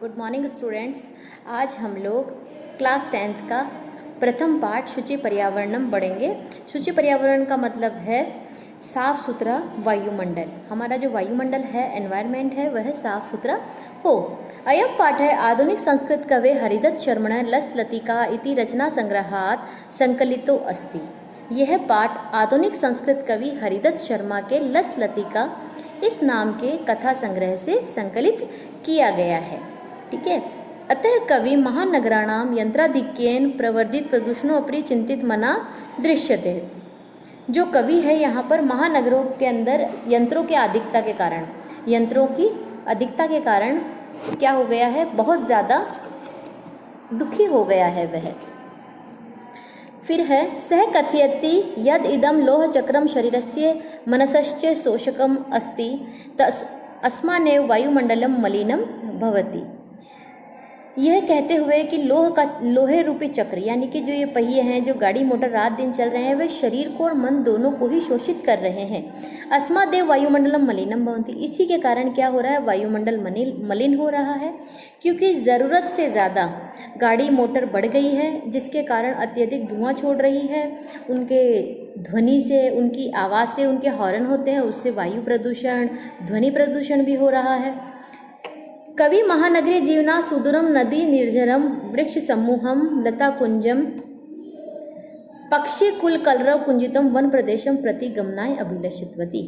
Good morning students. आज हम लोग क्लास 10th का प्रथम पाठ शुचि पर्यावरणम पढ़ेंगे। शुचि पर्यावरण का मतलब है साफ सुथरा वायुमंडल। हमारा जो वायुमंडल है, एनवायरनमेंट है, वह साफ सुथरा हो। अयम पाठ है आधुनिक संस्कृत कवे हरिदत्त शर्मण लसलतिका इति रचना संग्रहात संकलितो अस्ति। यह पाठ आधुनिक संस्कृत कवि हरिदत्त शर्मा के लसलतिका इस नाम के कथा संग्रह से संकलित किया गया है। ठीक है। अतः कवि महानगराणाम यंत्राधिक्येन प्रवर्धित प्रदूषणोपरि चिंतित मना दृश्यते। जो कवि है यहाँ पर महानगरों के अंदर यंत्रों की अधिकता के कारण क्या हो गया है, बहुत ज़्यादा दुखी हो गया है वह। फिर है सह कथयति यद इदम लोह चक्रम शरीरस्य मनसश्च शोषकम अस्ति अस्मानेव वायुमंडलम मलिनम भवति। यह कहते हुए कि लोहे रूपी चक्र यानी कि जो ये पहिए हैं, जो गाड़ी मोटर रात दिन चल रहे हैं, वे शरीर को और मन दोनों को ही शोषित कर रहे हैं। अस्मादेव वायुमंडलम मलिनम भवति। इसी के कारण क्या हो रहा है, वायुमंडल मलिन हो रहा है, क्योंकि ज़रूरत से ज़्यादा गाड़ी मोटर बढ़ गई है, जिसके कारण अत्यधिक धुआं छोड़ रही है। उनके ध्वनि से, उनकी आवाज़ से, उनके हॉर्न होते हैं, उससे वायु प्रदूषण, ध्वनि प्रदूषण भी हो रहा है। कवि महानगरी जीवना सुदूरम नदी निर्झरम वृक्ष समूहम लता कुंजम पक्षी कुल कलरव कुंजितम वन प्रदेशम प्रति गमनाय अभिलषितवती।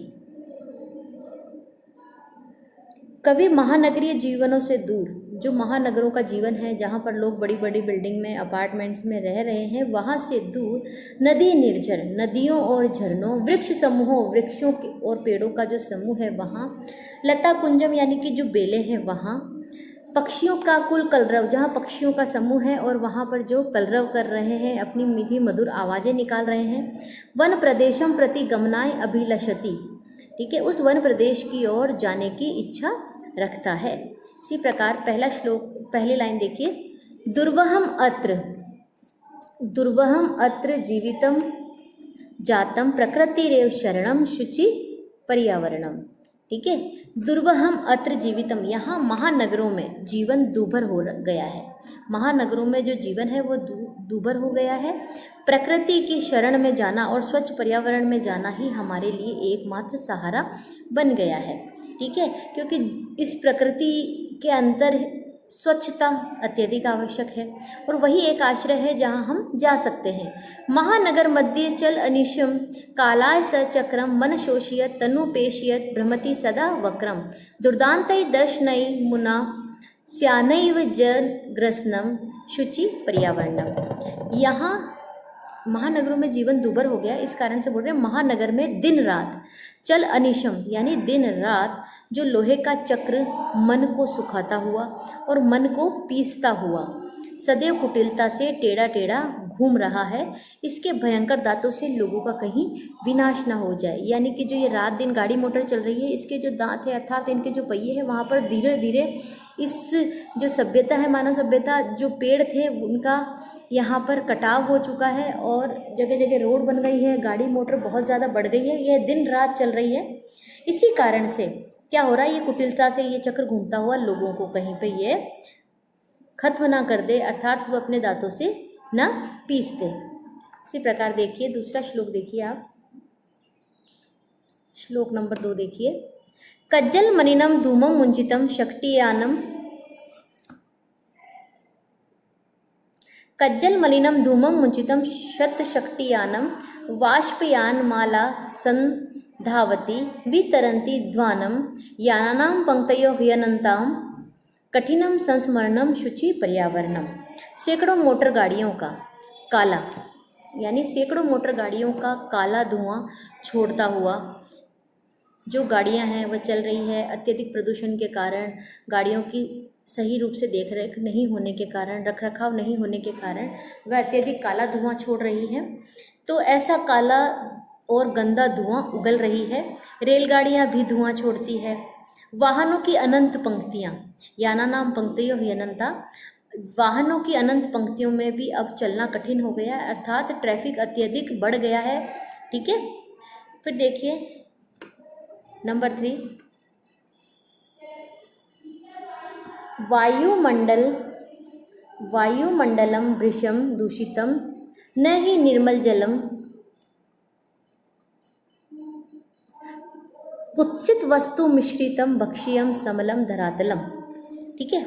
कवि महानगरीय जीवनों से दूर, जो महानगरों का जीवन है, जहाँ पर लोग बड़ी बड़ी बिल्डिंग में, अपार्टमेंट्स में रह रहे हैं, वहाँ से दूर नदी निर्झर, नदियों और झरनों, वृक्ष समूहों, वृक्षों के और पेड़ों का जो समूह है वहाँ, लता कुंजम यानी कि जो बेलें हैं वहाँ, पक्षियों का कुल कलरव, जहाँ पक्षियों का समूह है और वहाँ पर जो कलरव कर रहे हैं, अपनी मीठी मधुर आवाज़ें निकाल रहे हैं। वन प्रदेशम प्रति गमनाय अभिलषति। ठीक है, उस वन प्रदेश की ओर जाने की इच्छा रखता है। इसी प्रकार पहला श्लोक, पहली लाइन देखिए। दुर्वहम अत्र जीवितम जातम प्रकृतिरेव शरणम शुचि पर्यावरणम। ठीक है, दुर्वहम अत्र जीवितम, यहाँ महानगरों में जीवन दूभर हो गया है। महानगरों में जो जीवन है वो दूभर हो गया है। प्रकृति की शरण में जाना और स्वच्छ पर्यावरण में जाना ही हमारे लिए एकमात्र सहारा बन गया है। ठीक है, क्योंकि इस प्रकृति के अंदर स्वच्छता अत्यधिक आवश्यक है और वही एक आश्रय है जहाँ हम जा सकते हैं। महानगर मध्य चल अनिशम कालाय स चक्रम मन शोषयत तनुपेशयत भ्रमति सदा वक्रम दुर्दान्तै दर्शनै मुना स्यानैव जन ग्रसनम शुचि पर्यावरणम। यहाँ महानगरों में जीवन दूभर हो गया, इस कारण से बोल रहे हैं महानगर में दिन रात चल अनिशम यानी दिन रात जो लोहे का चक्र मन को सुखाता हुआ और मन को पीसता हुआ सदैव कुटिलता से टेढ़ा टेढ़ा घूम रहा है, इसके भयंकर दांतों से लोगों का कहीं विनाश ना हो जाए। यानी कि जो ये रात दिन गाड़ी मोटर चल रही है, इसके जो दांत है अर्थात इनके जो पहिए हैं, वहाँ पर धीरे धीरे इस जो सभ्यता है, मानव सभ्यता, जो पेड़ थे उनका यहाँ पर कटाव हो चुका है और जगह जगह रोड बन गई है, गाड़ी मोटर बहुत ज़्यादा बढ़ गई है, यह दिन रात चल रही है। इसी कारण से क्या हो रहा है, ये कुटिलता से ये चक्र घूमता हुआ लोगों को कहीं पे ये खत्म ना कर दे, अर्थात वो अपने दांतों से ना पीस दे। इसी प्रकार देखिए दूसरा श्लोक देखिए आप, श्लोक नंबर 2 देखिए। कज्जल मनिनम धूमम मुंजितम शक्तियानम कज्जल मलिनम धूमम मुंचितम शत शक्तियानम वाष्पयान माला संधावती वितरंती ध्वानम यानानाम पंक्तयो ह्यनंताम कठिनम संस्मरणम शुचि पर्यावरणम। सैकड़ों मोटर गाड़ियों का काला यानी सैकड़ों मोटर गाड़ियों का काला धुआं छोड़ता हुआ जो गाड़ियां हैं वह चल रही है, अत्यधिक प्रदूषण के कारण, गाड़ियों की सही रूप से देखरेख नहीं होने के कारण, रखरखाव नहीं होने के कारण वह अत्यधिक काला धुआं छोड़ रही है। तो ऐसा काला और गंदा धुआं उगल रही है। रेलगाड़ियां भी धुआं छोड़ती है। वाहनों की अनंत पंक्तियां, याना नाम पंक्तियों ही अनंता, वाहनों की अनंत पंक्तियों में भी अब चलना कठिन हो गया है, अर्थात ट्रैफिक अत्यधिक बढ़ गया है। ठीक है, फिर देखिए नंबर 3, वायुमंडल वायुमंडलम भृशम दूषितम न ही निर्मल जलम कुत्सित वस्तु मिश्रितम भक्ष्यम समलम धरातलम। ठीक है,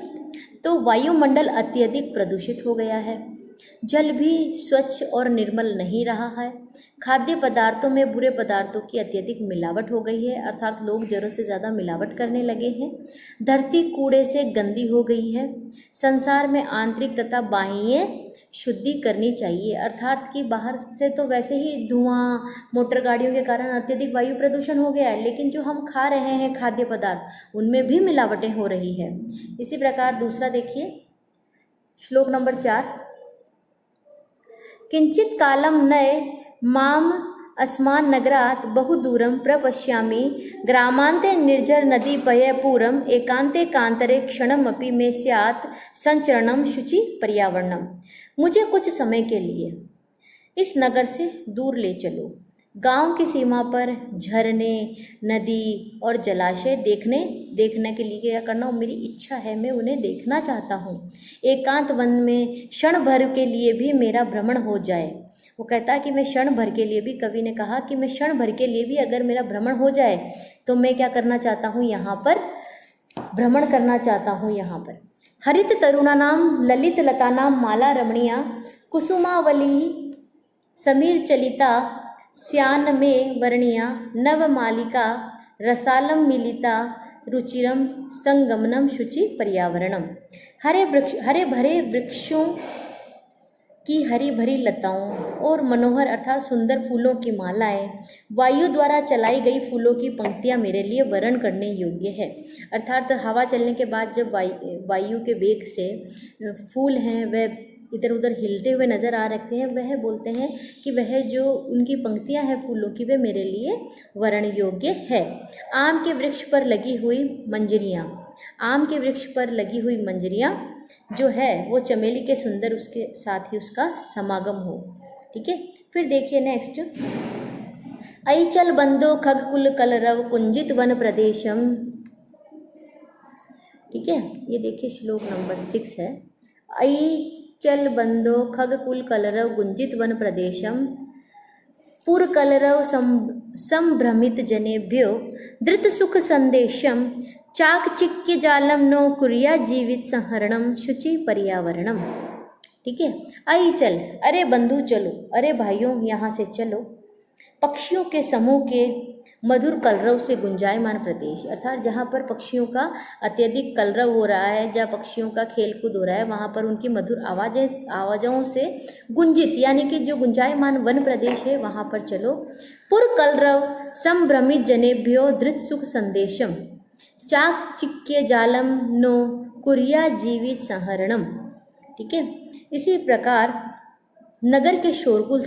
तो वायुमंडल अत्यधिक प्रदूषित हो गया है, जल भी स्वच्छ और निर्मल नहीं रहा है, खाद्य पदार्थों में बुरे पदार्थों की अत्यधिक मिलावट हो गई है, अर्थात लोग ज़रूरत से ज़्यादा मिलावट करने लगे हैं, धरती कूड़े से गंदी हो गई है, संसार में आंतरिक तथा बाह्य शुद्धि करनी चाहिए, अर्थात कि बाहर से तो वैसे ही धुआं, मोटर गाड़ियों के कारण अत्यधिक वायु प्रदूषण हो गया है, लेकिन जो हम खा रहे हैं खाद्य पदार्थ उनमें भी मिलावटें हो रही है। इसी प्रकार दूसरा देखिए, श्लोक नंबर 4, किंचित कालम नय माम अस्मान् नगरात् बहुदूरं प्रपश्यामि ग्रामान्ते निर्जर नदी पयपूरम एकांते कांतरे क्षणमपि में स्यात् संचरणम शुचि पर्यावरणम। मुझे कुछ समय के लिए इस नगर से दूर ले चलो, गांव की सीमा पर झरने, नदी और जलाशय देखने के लिए क्या करना हो, मेरी इच्छा है, मैं उन्हें देखना चाहता हूँ। एकांत वन में क्षण भर के लिए भी मेरा भ्रमण हो जाए। वो कहता है कि मैं क्षण भर के लिए भी, कवि ने कहा कि मैं क्षण भर के लिए भी अगर मेरा भ्रमण हो जाए तो मैं क्या करना चाहता हूँ, यहाँ पर भ्रमण करना चाहता हूँ। यहाँ पर हरित तरुणानाम ललित लतानाम माला रमणीया कुसुमावली समीर चलिता स्यान में वर्णिया नवमालिका रसालम मिलिता रुचिरम संगमनम शुचि पर्यावरणम। हरे भरे वृक्षों की हरी भरी लताओं और मनोहर अर्थात सुंदर फूलों की मालाएं, वायु द्वारा चलाई गई फूलों की पंक्तियां मेरे लिए वर्ण करने योग्य है। अर्थात हवा चलने के बाद जब वायु के वेग से फूल हैं वह इधर उधर हिलते हुए नज़र आ रखे हैं, वह बोलते हैं कि वह जो उनकी पंक्तियां हैं फूलों की वे मेरे लिए वर्ण योग्य है। आम के वृक्ष पर लगी हुई मंजरियाँ, आम के वृक्ष पर लगी हुई मंजरियाँ जो है वो चमेली के सुंदर उसके साथ ही उसका समागम हो। ठीक है, फिर देखिए नेक्स्ट, ऐचल बंदो खगकुल कलरव कुंजित वन प्रदेशम। ठीक है, ये देखिए श्लोक नंबर 6 है, ऐचल बंदो खगकुल कलरव कुंजित वन प्रदेशम पुर कलरव संभ्रमित जनेभ्यो धृत सुख संदेशम चाकचिक्य जालम नो कुर्या जीवित संहरणम शुचि पर्यावरणम। ठीक है, आई चल, अरे बंधु चलो, अरे भाइयों यहाँ से चलो, पक्षियों के समूह के मधुर कलरव से गुंजायमान प्रदेश, अर्थात जहाँ पर पक्षियों का अत्यधिक कलरव हो रहा है, जहाँ पक्षियों का खेल कूद हो रहा है, वहाँ पर उनकी मधुर आवाज़ों से गुंजित यानी कि जो गुंजायमान वन प्रदेश है वहाँ पर चलो। पुर कलरव संभ्रमित जनेभ्यो धृत सुख संदेशम चाकचिक्य जालम नो कुर्या जीवित संहरणम। ठीक है, इसी प्रकार नगर के शोरगुल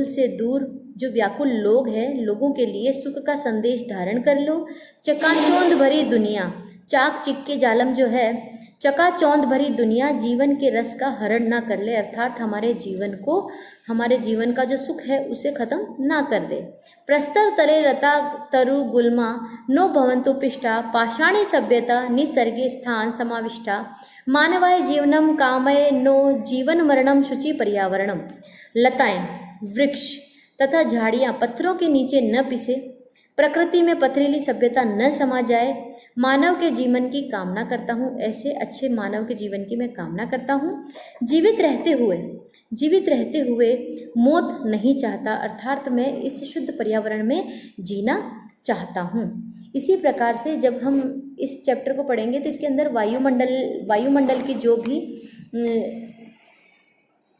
से दूर जो व्याकुल लोग हैं, लोगों के लिए सुख का संदेश धारण कर लो। चकाचौंध भरी दुनिया, चाकचिक्य जालम जो है, चकाचौंध भरी दुनिया जीवन के रस का हरण ना कर ले, अर्थात हमारे जीवन का जो सुख है उसे खत्म ना कर दे। प्रस्तर तरे रता तरु गुल्मा नो भवंतु पिष्टा पाषाणी सभ्यता निसर्गे स्थान समाविष्टा मानवाय जीवनम कामय नो जीवन मरणम शुचि पर्यावरणम। लताएं, वृक्ष तथा झाड़ियाँ पत्थरों के नीचे न पिसे, प्रकृति में पथरीली सभ्यता न समा जाए, मानव के जीवन की कामना करता हूँ, ऐसे अच्छे मानव के जीवन की मैं कामना करता हूँ। जीवित रहते हुए मौत नहीं चाहता, अर्थात मैं इस शुद्ध पर्यावरण में जीना चाहता हूँ। इसी प्रकार से जब हम इस चैप्टर को पढ़ेंगे तो इसके अंदर वायुमंडल की जो भी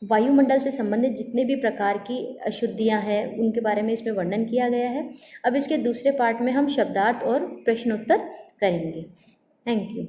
वायुमंडल से संबंधित जितने भी प्रकार की अशुद्धियाँ हैं उनके बारे में इसमें वर्णन किया गया है। अब इसके दूसरे पार्ट में हम शब्दार्थ और प्रश्नोत्तर करेंगे। Thank you.